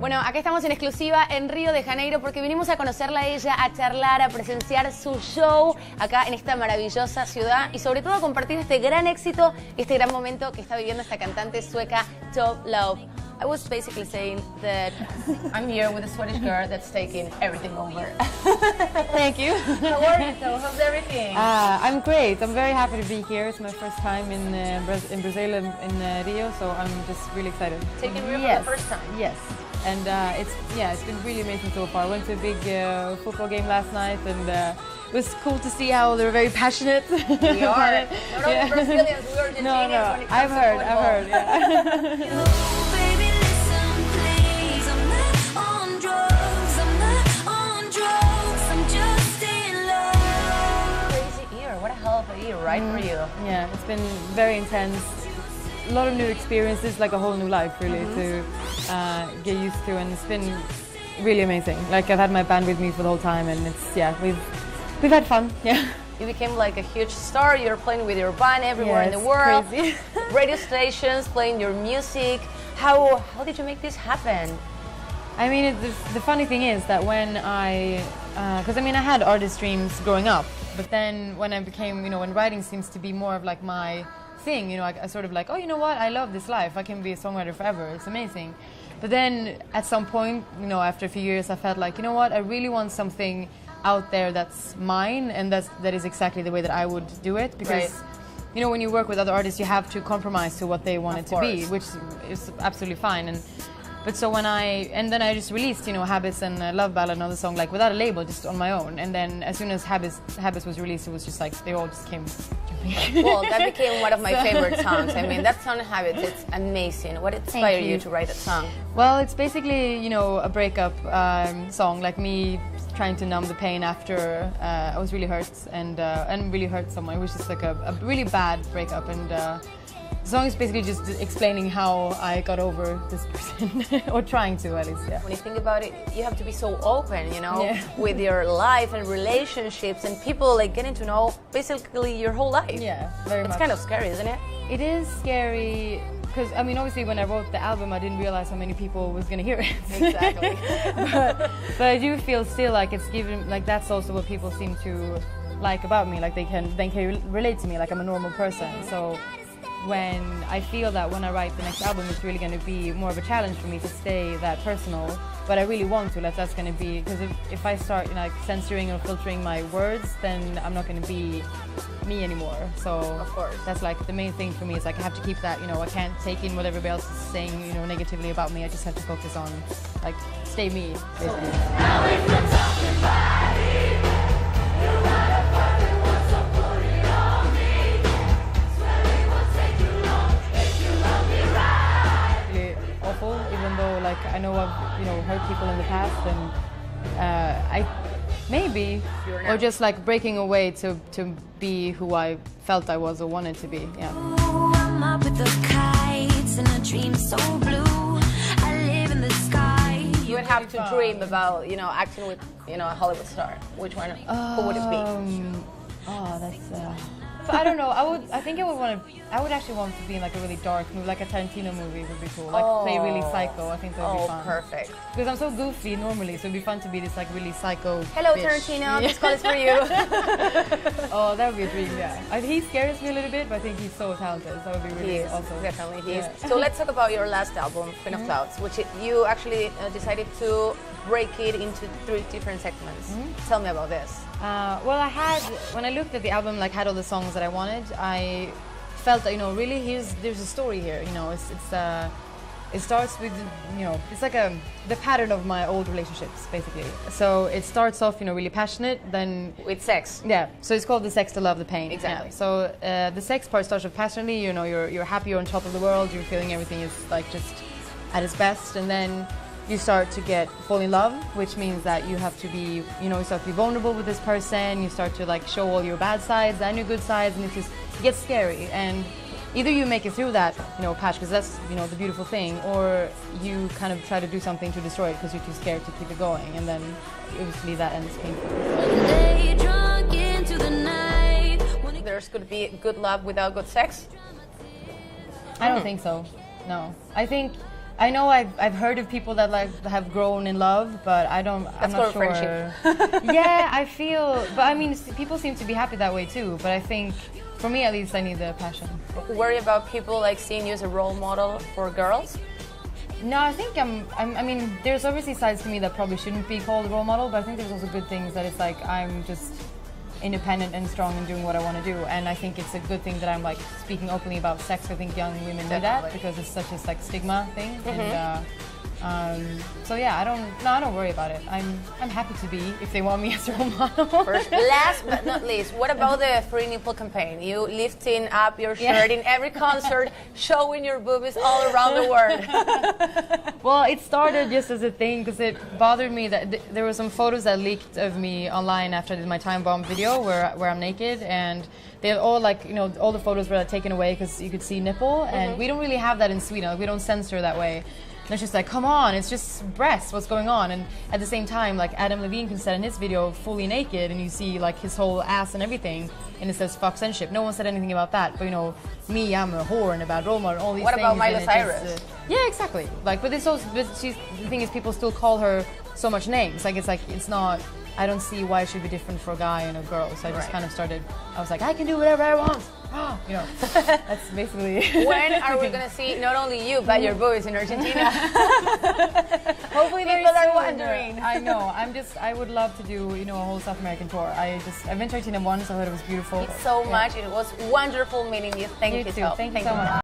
Bueno, acá estamos en exclusiva en Río de Janeiro porque vinimos a conocerla a ella, a charlar, a presenciar su show acá en esta maravillosa ciudad y sobre todo a compartir este gran éxito y este gran momento que está viviendo esta cantante sueca Tove. I was basically saying that I'm here with a Swedish girl that's taking everything over. Thank you. How are you, Tove? How's everything? I'm great. I'm very happy to be here. It's my first time in Brazil, in Rio, so I'm just really excited. Taking Rio for the first time? Yes. And it's been really amazing so far. I went to a big football game last night, and it was cool to see how they're very passionate. We are. Not only Brazilians, we are Argentinians. No. When it comes I've to heard. football. Right for you. Yeah, it's been very intense. A lot of new experiences, like a whole new life really to get used to, and it's been really amazing. Like I've had my band with me for the whole time, and we've had fun. Yeah. You became like a huge star. You're playing with your band everywhere in the world. Crazy. Radio stations playing your music. How did you make this happen? I mean, the funny thing is that when because I had artist dreams growing up, but then when I became, when writing seems to be more of like my thing, I sort of like, oh, you know what, I love this life, I can be a songwriter forever, it's amazing. But then at some point, after a few years, I felt like, you know what, I really want something out there that's mine, and that is exactly the way that I would do it, because when you work with other artists, you have to compromise to what they want it to be, which is absolutely fine. But so then I just released, Habits and Love Ballad, another song, like without a label, just on my own. And then as soon as Habits was released, it was just like, they all just came to me. Well, that became one of my favorite songs. I mean, that song, Habits, it's amazing. What inspired you to write that song? Well, it's basically, a breakup song, like me trying to numb the pain after I was really hurt and really hurt someone. It was just like a really bad breakup, and the song is basically just explaining how I got over this person, or trying to at least, yeah. When you think about it, you have to be so open, with your life and relationships, and people like getting to know basically your whole life. Yeah, very much. It's kind of scary, isn't it? It is scary, because obviously when I wrote the album, I didn't realize how many people was going to hear it. Exactly. but I do feel still like it's given, like that's also what people seem to like about me, like they can relate to me, like I'm a normal person. So when I feel that when I write the next album, it's really going to be more of a challenge for me to stay that personal, but I really want to, that's going to be, because if I start censoring or filtering my words, then I'm not going to be me anymore. So of course, that's like the main thing for me, is like I have to keep that, I can't take in what everybody else is saying, negatively about me. I just have to focus on, like, stay me, basically. Now if you're talking about it, you gotta fucking want some put it on me. Swear it won't take you long if you love me right. Really awful, even though like I know I've hurt people in the past, and or just like breaking away to be who I felt I was or wanted to be. Yeah. Ooh, I'm up with the kites and a dream so blue. I live in the sky. You would have to dream about acting with a Hollywood star. Which one? Who would it be? Oh, that's. But I don't know. I think I would actually want to be in like a really dark movie, like a Tarantino movie would be cool. Like play really psycho. I think that would be fun. Oh, perfect. Because I'm so goofy normally, so it'd be fun to be this like really psycho. Hello, bitch. Tarantino. This call is for you. Oh, that would be a dream. Yeah. He scares me a little bit, but I think he's so talented. That would be really awesome. Definitely, he is. So let's talk about your last album, Queen of Clouds, which you actually decided to break it into 3 different segments. Tell me about this. Well, when I looked at the album, like had all the songs that I wanted, I felt that really there's a story here. It starts with it's like the pattern of my old relationships basically. So it starts off really passionate, then with sex. Yeah. So it's called the sex, the love, the pain. Exactly. Yeah. So the sex part starts off passionately. You're happy, you're on top of the world, you're feeling everything is like just at its best, and then you start to fall in love, which means that you have to be, you start to be vulnerable with this person. You start to like show all your bad sides and your good sides, and it gets scary. And either you make it through that, patch, because that's, the beautiful thing, or you kind of try to do something to destroy it because you're too scared to keep it going, and then obviously that ends painfully. There's going to be good love without good sex? I don't think so. No, I think I know I've heard of people that like have grown in love, but I'm That's not called sure. friendship. Yeah, I feel, but I mean, people seem to be happy that way too. But I think, for me at least, I need the passion. Worry about people like seeing you as a role model for girls? No, I think I mean, there's obviously sides to me that probably shouldn't be called a role model, but I think there's also good things that it's like I'm just independent and strong and doing what I want to do, and I think it's a good thing that I'm like speaking openly about sex. I think young women need that because it's such a like stigma thing, and so yeah, I don't worry about it. I'm happy to be if they want me as a role model. Last but not least, what about the free nipple campaign? You lifting up your shirt in every concert, showing your boobies all around the world. Well, it started just as a thing because it bothered me that there were some photos that leaked of me online after I did my Time Bomb video where I'm naked, and they all like, you know, all the photos were taken away because you could see nipple, and we don't really have that in Sweden. Like, we don't censor that way. And it's just like, come on, it's just breasts, what's going on? And at the same time, like Adam Levine can set in his video fully naked and you see like his whole ass and everything, and it says fuck censorship. No one said anything about that, but you know, me, I'm a whore and a bad role model, all these What things. about Miley and it just, Cyrus? Yeah, exactly. Like, but it's also, the thing is, people still call her so much names. Like, it's not, I don't see why it should be different for a guy and a girl. So I just kind of started, I was like, I can do whatever I want. You know, that's basically. When are we gonna see not only you but your boys in Argentina? Hopefully people are wondering. I know. I would love to do, you know, a whole South American tour. I've been to Argentina once. I thought it was beautiful. Thank you so much. It was wonderful meeting you. Thank you, You too. Tove. Thank you so much.